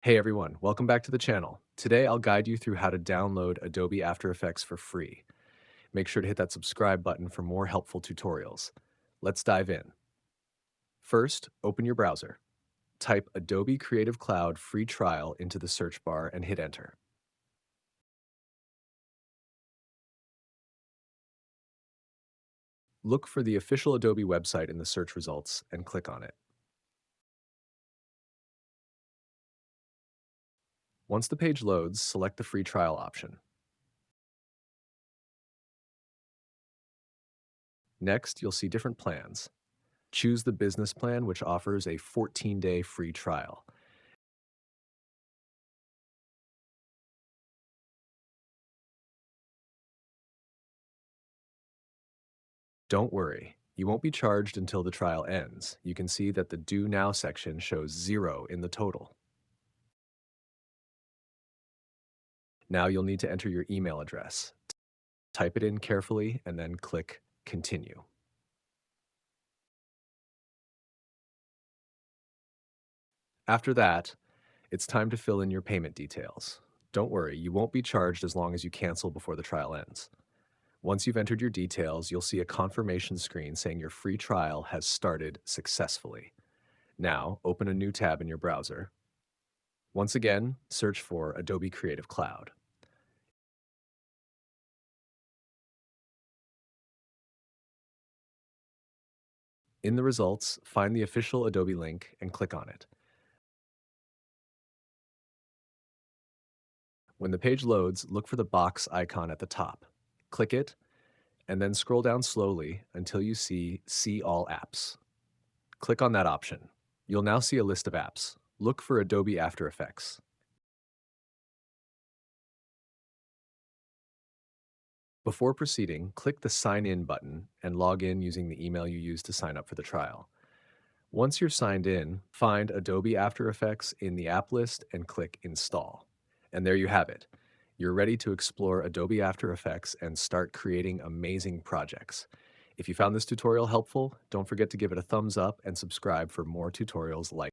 Hey everyone, welcome back to the channel. Today I'll guide you through how to download Adobe After Effects for free. Make sure to hit that subscribe button for more helpful tutorials. Let's dive in. First, open your browser. Type Adobe Creative Cloud free trial into the search bar and hit enter. Look for the official Adobe website in the search results and click on it. Once the page loads, select the free trial option. Next, you'll see different plans. Choose the business plan, which offers a 14-day free trial. Don't worry, you won't be charged until the trial ends. You can see that the Due Now section shows 0 in the total. Now you'll need to enter your email address. Type it in carefully and then click Continue. After that, it's time to fill in your payment details. Don't worry, you won't be charged as long as you cancel before the trial ends. Once you've entered your details, you'll see a confirmation screen saying your free trial has started successfully. Now, open a new tab in your browser. Once again, search for Adobe Creative Cloud. In the results, find the official Adobe link and click on it. When the page loads, look for the box icon at the top. Click it, and then scroll down slowly until you See All Apps. Click on that option. You'll now see a list of apps. Look for Adobe After Effects. Before proceeding, click the Sign In button and log in using the email you used to sign up for the trial. Once you're signed in, find Adobe After Effects in the app list and click Install. And there you have it. You're ready to explore Adobe After Effects and start creating amazing projects. If you found this tutorial helpful, don't forget to give it a thumbs up and subscribe for more tutorials like